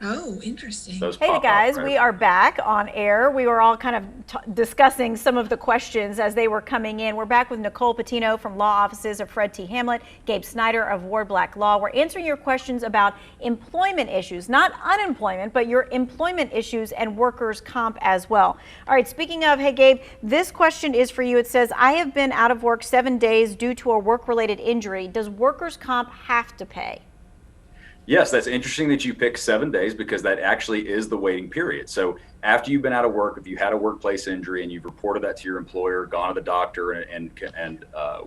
Oh, interesting. Those Hey pop up, guys, right? we are back on air. We were all kind of discussing some of the questions as they were coming in. We're back with Nicole Patino from Law Offices of Fred T. Hamlet, Gabe Snyder of Ward Black Law. We're answering your questions about employment issues, not unemployment, but your employment issues and workers' comp as well. All right, speaking of, hey Gabe, this question is for you. It says, I have been out of work 7 days due to a work-related injury. Does workers' comp have to pay? Yes, that's interesting that you pick 7 days because that actually is the waiting period. So after you've been out of work, if you had a workplace injury and you've reported that to your employer, gone to the doctor and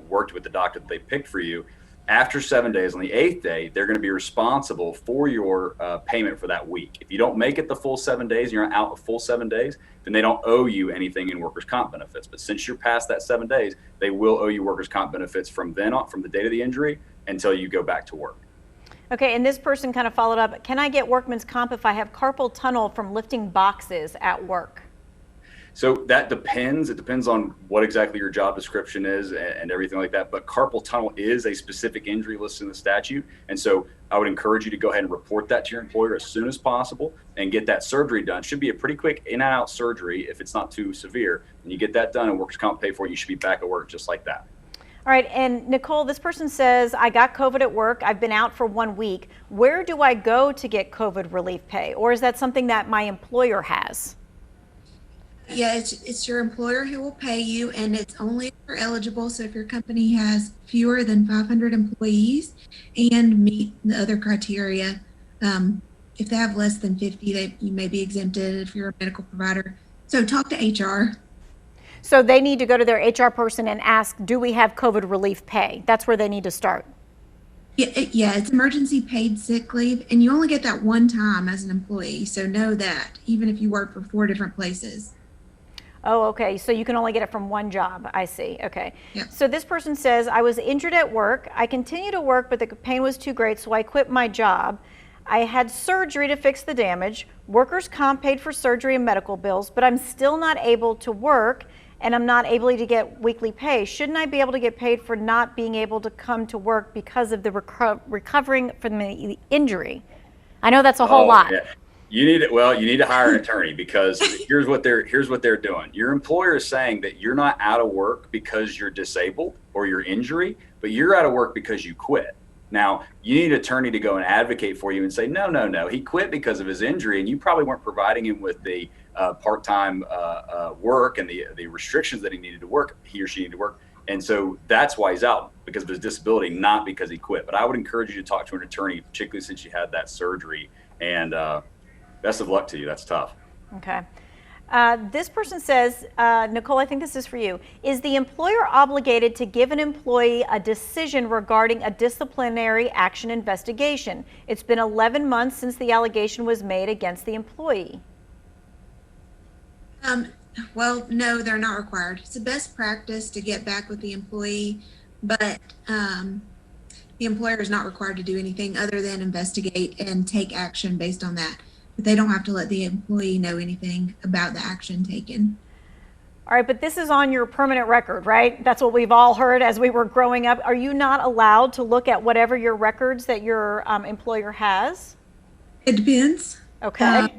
worked with the doctor that they picked for you, after 7 days, on the eighth day, they're going to be responsible for your payment for that week. If you don't make it the full 7 days, you're out a full 7 days, then they don't owe you anything in workers' comp benefits. But since you're past that 7 days, they will owe you workers' comp benefits from then on, from the date of the injury until you go back to work. Okay, and this person kind of followed up, can I get workman's comp if I have carpal tunnel from lifting boxes at work? So that depends. It depends on what exactly your job description is and everything like that. But carpal tunnel is a specific injury listed in the statute. And so I would encourage you to go ahead and report that to your employer as soon as possible and get that surgery done. Should be a pretty quick in and out surgery if it's not too severe. When you get that done and workers' comp pay for it, you should be back at work just like that. All right, and Nicole, this person says, I got COVID at work. I've been out for 1 week. Where do I go to get COVID relief pay? Or is that something that my employer has? Yeah, it's your employer who will pay you, and it's only if you're eligible. So if your company has fewer than 500 employees and meet the other criteria, if they have less than 50, you may be exempted if you're a medical provider. So talk to HR. So they need to go to their HR person and ask, do we have COVID relief pay? That's where they need to start. Yeah, it's emergency paid sick leave, and you only get that one time as an employee. So know that, even if you work for 4 different places. Oh, okay. So you can only get it from one job. I see. Okay. Yeah. So this person says, I was injured at work. I continued to work, but the pain was too great, so I quit my job. I had surgery to fix the damage. Workers' comp paid for surgery and medical bills, but I'm still not able to work and I'm not able to get weekly pay. Shouldn't I be able to get paid for not being able to come to work because of the recovering from the injury? I know that's a whole lot. Yeah. You need it. Well, you need to hire an attorney because here's what they're doing. Your employer is saying that you're not out of work because you're disabled or your injury, but you're out of work because you quit. Now, you need an attorney to go and advocate for you and say, no, no, no, he quit because of his injury, and you probably weren't providing him with the part-time work and the restrictions that he or she needed to work. And so that's why he's out, because of his disability, not because he quit. But I would encourage you to talk to an attorney, particularly since you had that surgery. And best of luck to you. That's tough. Okay. This person says, Nicole, I think this is for you. Is the employer obligated to give an employee a decision regarding a disciplinary action investigation? It's been 11 months since the allegation was made against the employee. Well, no, they're not required. It's a best practice to get back with the employee, but the employer is not required to do anything other than investigate and take action based on that. But they don't have to let the employee know anything about the action taken. All right, but this is on your permanent record, right? That's what we've all heard as we were growing up. Are you not allowed to look at whatever your records that your employer has? It depends. Okay.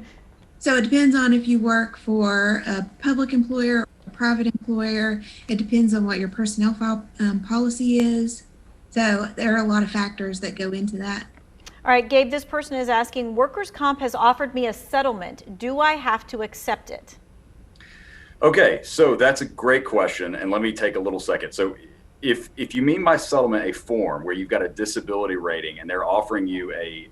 So it depends on if you work for a public employer or a private employer. It depends on what your personnel file policy is. So there are a lot of factors that go into that. All right, Gabe, this person is asking, workers' comp has offered me a settlement. Do I have to accept it? Okay, so that's a great question, and let me take a little second. So if you mean by settlement a form where you've got a disability rating and they're offering you a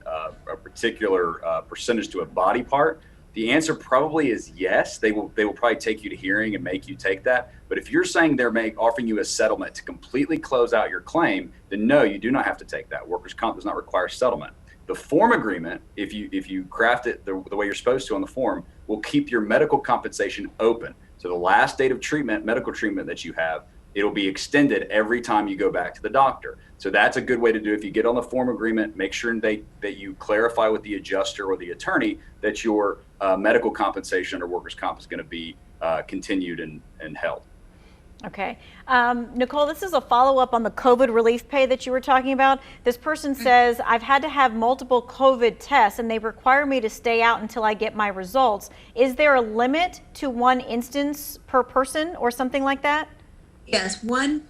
particular percentage to a body part, the answer probably is yes. They will probably take you to hearing and make you take that. But if you're saying they're offering you a settlement to completely close out your claim, then no, you do not have to take that. Workers' comp does not require settlement. The form agreement, if you craft it the way you're supposed to on the form, will keep your medical compensation open. So the last date of treatment, medical treatment that you have, it'll be extended every time you go back to the doctor. So that's a good way to do it. If you get on the form agreement, make sure that you clarify with the adjuster or the attorney that your medical compensation or workers' comp is going to be continued and held. Okay. Nicole, this is a follow-up on the COVID relief pay that you were talking about. This person says, I've had to have multiple COVID tests and they require me to stay out until I get my results. Is there a limit to one instance per person or something like that? Yes, one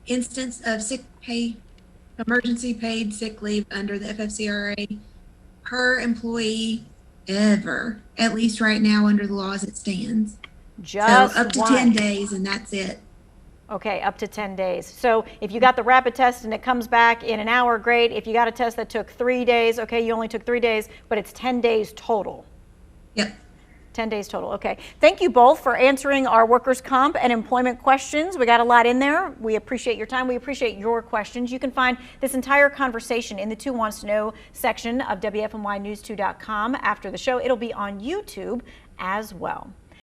instance of sick pay, emergency paid sick leave under the FFCRA per employee ever, at least right now under the law as it stands. Just so up to one. 10 days and that's it. Okay, up to 10 days. So if you got the rapid test and it comes back in an hour, great. If you got a test that took 3 days, okay, you only took 3 days, but it's 10 days total. Yep. 10 days total. Okay. Thank you both for answering our workers' comp and employment questions. We got a lot in there. We appreciate your time. We appreciate your questions. You can find this entire conversation in the Two Wants to Know section of WFNYnews2.com after the show. It'll be on YouTube as well.